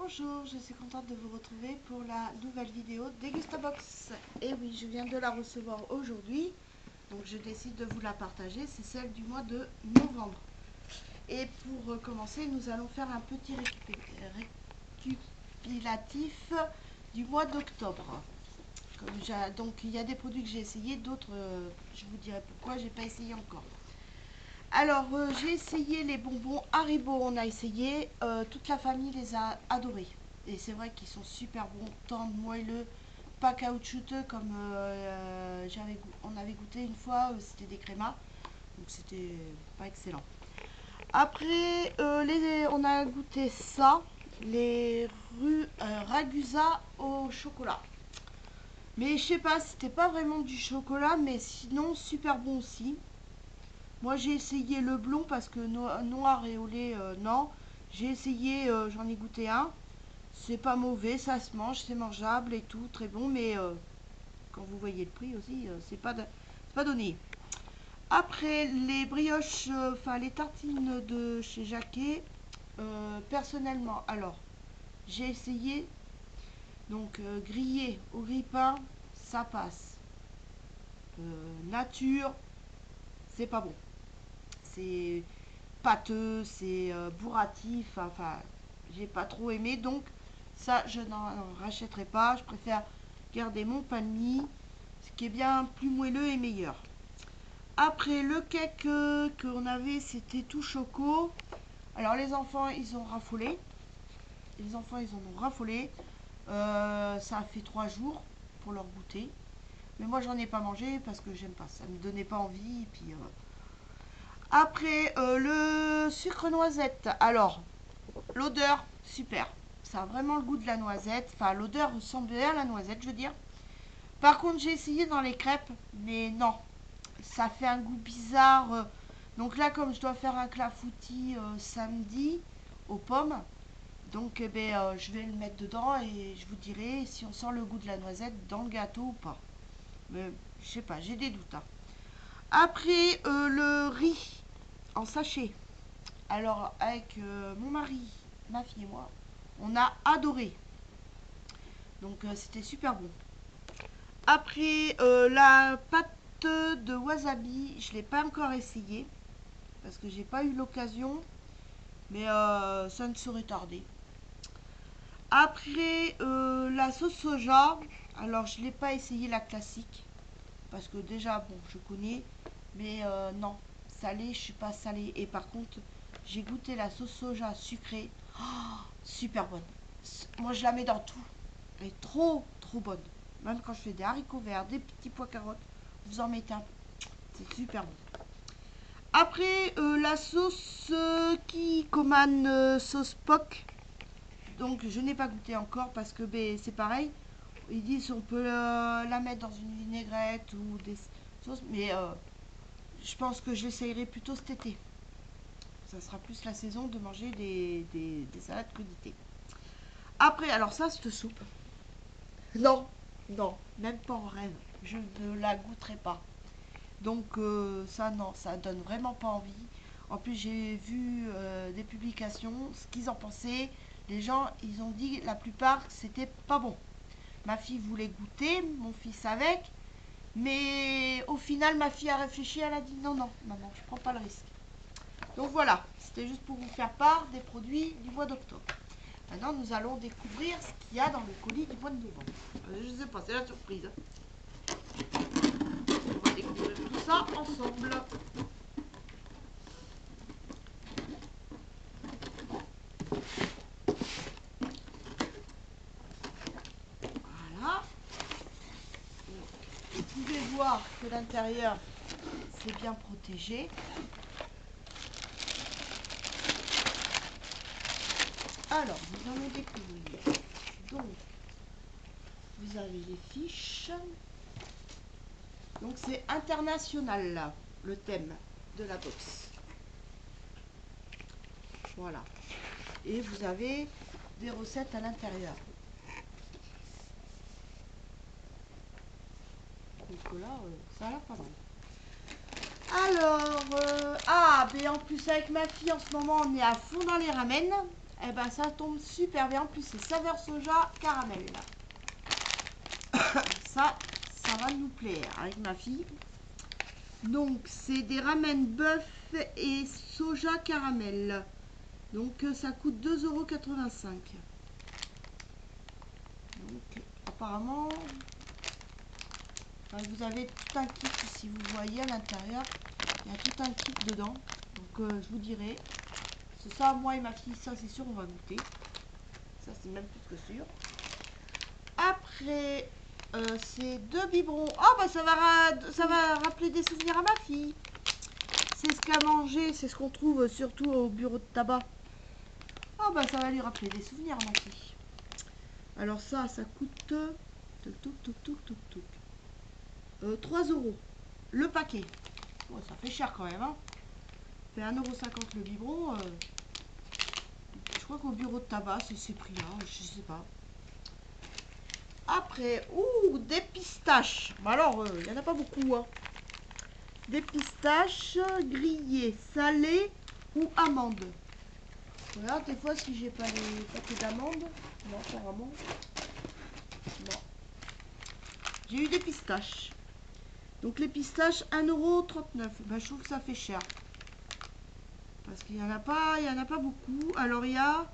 Bonjour, je suis contente de vous retrouver pour la nouvelle vidéo Dégustabox. Et oui, je viens de la recevoir aujourd'hui, donc je décide de vous la partager. C'est celle du mois de novembre. Et pour commencer, nous allons faire un petit récapitulatif du mois d'octobre. Donc il y a des produits que j'ai essayés, d'autres je vous dirai pourquoi j'ai pas essayé encore. Alors, j'ai essayé les bonbons Haribo, on a essayé, toute la famille les a adorés. Et c'est vrai qu'ils sont super bons, tendres, moelleux, pas caoutchouteux comme on avait goûté une fois, c'était des crémas, donc c'était pas excellent. Après, on a goûté ça, les Ragusa au chocolat. Mais je sais pas, c'était pas vraiment du chocolat, mais sinon super bon aussi. Moi j'ai essayé le blond parce que noir et au lait, non. J'ai essayé, j'en ai goûté un. C'est pas mauvais, ça se mange, c'est mangeable et tout, très bon. Mais quand vous voyez le prix aussi, c'est pas donné. Après les brioches, enfin les tartines de chez Jacquet, personnellement, alors j'ai essayé. Donc grillé au grille-pain, ça passe. Nature, c'est pas bon. C'est pâteux, c'est bourratif, enfin, j'ai pas trop aimé, donc ça, je n'en rachèterai pas. Je préfère garder mon pain de mie, ce qui est bien plus moelleux et meilleur. Après, le cake qu'on avait, c'était tout choco. Alors, les enfants, ils ont raffolé. Les enfants, ils en ont raffolé. Ça a fait 3 jours pour leur goûter. Mais moi, j'en ai pas mangé parce que j'aime pas. Ça me donnait pas envie. Et puis, après, le sucre noisette. Alors, l'odeur, super. Ça a vraiment le goût de la noisette. Enfin, l'odeur ressemble à la noisette, je veux dire. Par contre, j'ai essayé dans les crêpes, mais non. Ça fait un goût bizarre. Donc là, comme je dois faire un clafoutis samedi aux pommes, donc eh ben, je vais le mettre dedans et je vous dirai si on sent le goût de la noisette dans le gâteau ou pas. Mais je sais pas, j'ai des doutes, hein. Après, le riz en sachet. Alors, avec mon mari, ma fille et moi, on a adoré. Donc, c'était super bon. Après, la pâte de wasabi, je ne l'ai pas encore essayé parce que j'ai pas eu l'occasion, mais ça ne saurait tarder. Après, la sauce soja, alors je ne l'ai pas essayé la classique parce que déjà, bon, je connais, mais non, salée, je suis pas salée. Et par contre, j'ai goûté la sauce soja sucrée, oh, super bonne. Moi, je la mets dans tout. Elle est trop, trop bonne. Même quand je fais des haricots verts, des petits pois carottes, vous en mettez un. C'est super bon. Après, la sauce Kikkoman sauce POC. Donc, je n'ai pas goûté encore parce que ben, c'est pareil. Ils disent on peut la mettre dans une vinaigrette ou des sauces, mais je pense que je l'essayerai plutôt cet été. Ça sera plus la saison de manger des salades crudités. Après, alors ça, cette soupe. Non, non, même pas en rêve. Je ne la goûterai pas. Donc ça, non, ça donne vraiment pas envie. En plus, j'ai vu des publications, ce qu'ils en pensaient. Les gens, ils ont dit la plupart que c'était pas bon. Ma fille voulait goûter, mon fils avec. Mais au final, ma fille a réfléchi, elle a dit non, non, maman, je prends pas le risque. Donc voilà, c'était juste pour vous faire part des produits du mois d'octobre. Maintenant, nous allons découvrir ce qu'il y a dans le colis du mois de novembre. Je ne sais pas, c'est la surprise. On va découvrir tout ça ensemble. Voilà. Vous pouvez voir que l'intérieur, c'est bien protégé. Alors, nous allons découvrir. Donc, vous avez les fiches. Donc, c'est international, là, le thème de la box. Voilà. Et vous avez des recettes à l'intérieur. Donc là, ça a l'air pas mal. Alors, ben en plus avec ma fille en ce moment, on est à fond dans les ramen. Eh ben ça tombe super bien. En plus c'est saveur soja caramel. Ça va nous plaire avec ma fille. Donc c'est des ramen bœuf et soja caramel. Donc ça coûte 2,85 €. Donc apparemment, enfin, vous avez tout un kit si vous voyez à l'intérieur. Il y a tout un kit dedans. Donc je vous dirai. C'est ça, moi et ma fille, ça c'est sûr on va goûter. Ça c'est même plus que sûr. Après c'est 2 biberons. Oh bah ça va rappeler des souvenirs à ma fille. C'est ce qu'à manger, c'est ce qu'on trouve surtout au bureau de tabac. Ah bah ça va lui rappeler des souvenirs à ma fille. Alors ça coûte 3 € le paquet. Oh, ça fait cher quand même, hein. Ça fait 1,50 € le biberon. Je crois qu'au bureau de tabac c'est ces prix-là, je sais pas. Après, des pistaches. Bah alors, il n'y en a pas beaucoup, hein. Des pistaches grillées, salées ou amandes. Regarde des fois si j'ai pas les paquets d'amandes. Non, apparemment. Non. J'ai eu des pistaches. Donc les pistaches, 1,39 €. Ben, je trouve que ça fait cher. Parce qu'il n'y en a pas, beaucoup. Alors il y a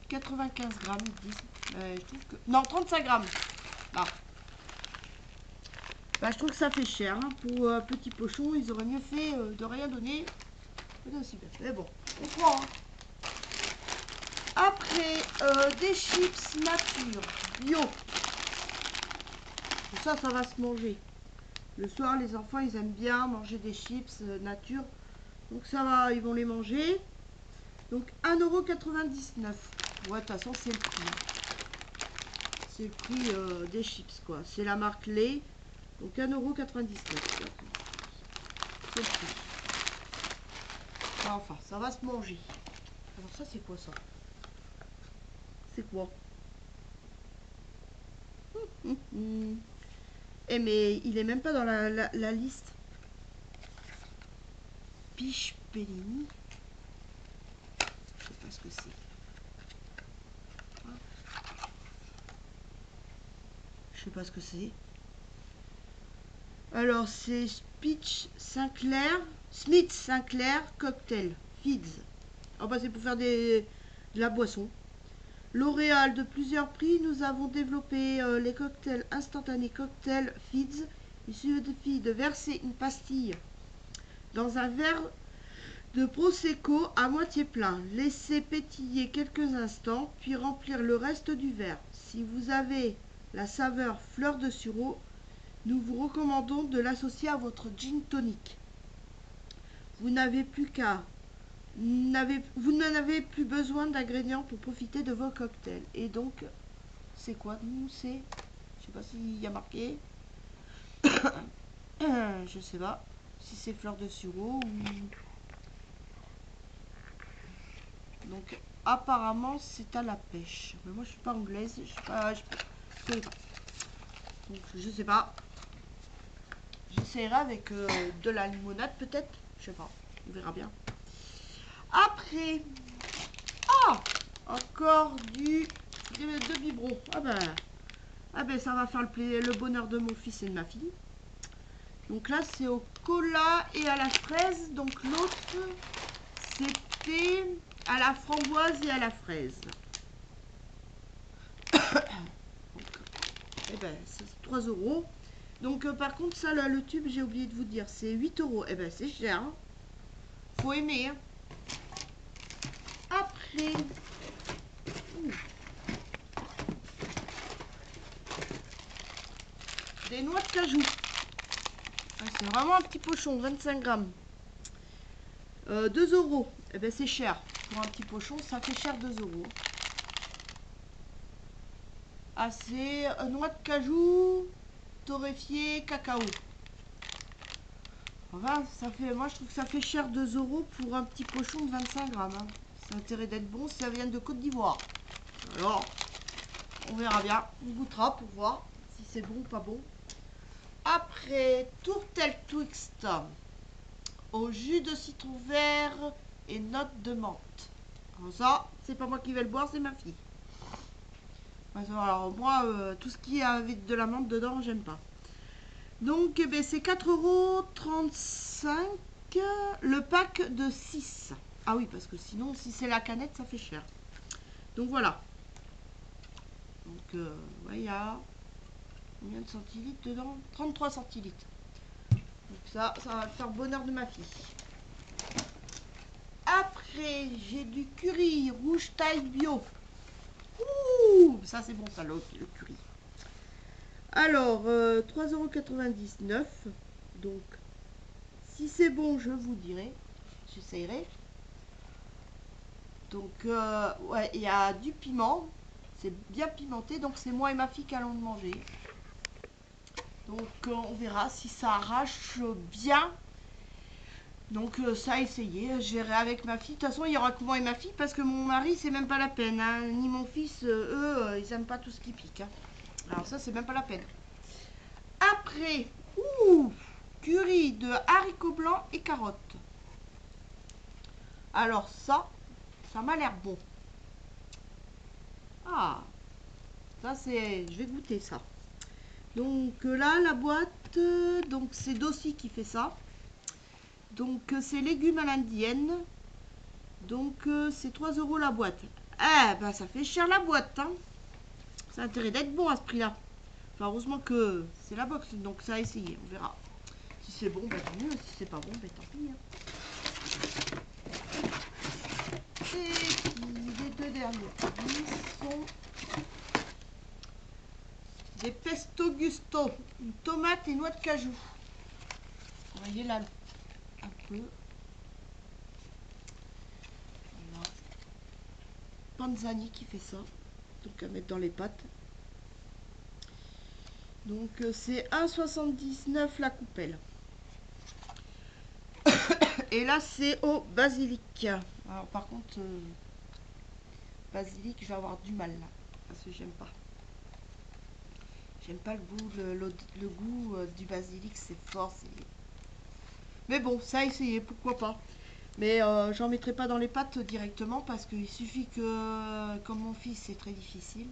95 grammes, ils disent. Je trouve que... Non, 35 grammes. Là. Ben, je trouve que ça fait cher. Hein. Pour petit pochon, ils auraient mieux fait de rien donner. Mais bon, on prend. Hein. Après, des chips nature, bio. Ça va se manger. Le soir, les enfants, ils aiment bien manger des chips nature. Donc ça va, ils vont les manger. Donc 1,99 €. Ouais, de toute façon, c'est le prix. C'est le prix des chips, quoi. C'est la marque Lait. Donc 1,99 €. C'est le prix. Enfin, ça va se manger. Alors ça, c'est quoi ça? C'est quoi? Eh mais il est même pas dans la liste. Piche Pellini. Je sais pas ce que c'est. Je sais pas ce que c'est. Alors c'est Smith Sinclair Cocktail Fids. Ah bah c'est pour faire de la boisson. L'Oréal de plusieurs prix, nous avons développé les cocktails instantanés Cocktail Fids. Il suffit de verser une pastille dans un verre de Prosecco à moitié plein. Laissez pétiller quelques instants, puis remplir le reste du verre. Si vous avez la saveur fleur de sureau, nous vous recommandons de l'associer à votre gin tonic. Vous n'avez plus besoin d'ingrédients pour profiter de vos cocktails. Et donc, c'est quoi? Nous, c'est... Je sais pas s'il y a marqué. Je sais pas si c'est fleur de sureau ou... Donc, apparemment, c'est à la pêche. Mais moi, je suis pas anglaise. Je sais pas... Je connais pas. Donc, je sais pas. J'essaierai avec de la limonade, peut-être. Je sais pas. On verra bien. Après... Ah, encore deux biberons. Ah ben ça va faire le bonheur de mon fils et de ma fille. Donc là c'est au cola et à la fraise. Donc l'autre c'était à la framboise et à la fraise. Donc, eh ben c'est 3 €. Donc par contre ça là, le tube j'ai oublié de vous dire c'est 8 €. Eh ben c'est cher. Hein. Faut aimer. Hein. Après... Des noix de cajou. Ah, c'est vraiment un petit pochon, 25 grammes. 2 €. Eh ben c'est cher. Pour un petit pochon, ça fait cher 2 €. Ah, c'est noix de cajou torréfiée cacao. Enfin, ça fait, moi je trouve que ça fait cher 2 € pour un petit pochon de 25 grammes. Hein. C'est intérêt d'être bon si ça vient de Côte d'Ivoire. Alors, on verra bien. On goûtera pour voir si c'est bon ou pas bon. Après, tourtelle Twixt au jus de citron vert et notes de menthe. Alors ça, c'est pas moi qui vais le boire, c'est ma fille. Alors moi, tout ce qui a avec de la menthe dedans, j'aime pas. Donc, eh ben, c'est 4,35 € le pack de 6. Ah oui, parce que sinon, si c'est la canette, ça fait cher. Donc voilà. Donc, ouais, il y a combien de centilitres dedans? 33 centilitres. Donc ça va faire bonheur de ma fille. Après, j'ai du curry rouge taille bio. Ouh, ça c'est bon ça, le curry. Alors, 3,99 €. Donc, si c'est bon, je vous dirai. J'essayerai. Donc, ouais, il y a du piment. C'est bien pimenté, donc c'est moi et ma fille qui allons le manger. Donc, on verra si ça arrache bien. Donc, ça a essayé. Je verrai avec ma fille. De toute façon, il y aura que moi et ma fille parce que mon mari, c'est même pas la peine. Hein. Ni mon fils, eux, ils aiment pas tout ce qui pique. Hein. Alors, ça, c'est même pas la peine. Après, curry de haricots blancs et carottes. Alors, ça m'a l'air bon. Ah, ça c'est... Je vais goûter ça. Donc là, la boîte, donc c'est Dossi qui fait ça. Donc c'est légumes à l'indienne. Donc c'est 3 € la boîte. Eh ben ça fait cher la boîte. Hein. Ça a intérêt d'être bon à ce prix-là. Enfin, heureusement que c'est la box, donc ça a essayé. On verra. Si c'est bon, ben tant mieux. Si c'est pas bon, ben tant pis. Hein. Et puis les deux derniers produits sont des pesto gusto, une tomate et noix de cajou. Vous voyez là un peu. Voilà. Panzani qui fait ça. Donc à mettre dans les pâtes. Donc c'est 1,79 € la coupelle. Et là c'est au basilic. Alors par contre, basilic, je vais avoir du mal là. Parce que j'aime pas. J'aime pas le goût, le goût du basilic, c'est fort. Mais bon, ça a essayé, pourquoi pas. Mais j'en mettrai pas dans les pâtes directement parce qu'il suffit que, comme mon fils, c'est très difficile.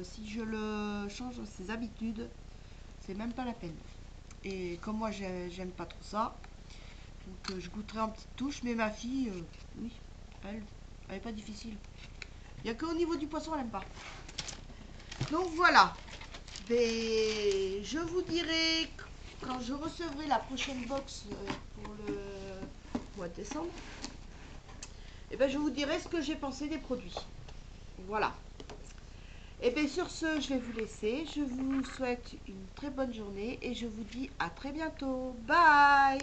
Si je le change ses habitudes, c'est même pas la peine. Et comme moi, j'aime pas trop ça, donc je goûterai en petite touche. Mais ma fille, oui, elle est pas difficile. Il n'y a qu'au niveau du poisson, elle aime pas. Donc voilà. Mais je vous dirai quand je recevrai la prochaine box pour le mois de décembre. Et ben je vous dirai ce que j'ai pensé des produits. Voilà. Et bien sur ce, je vais vous laisser. Je vous souhaite une très bonne journée et je vous dis à très bientôt. Bye!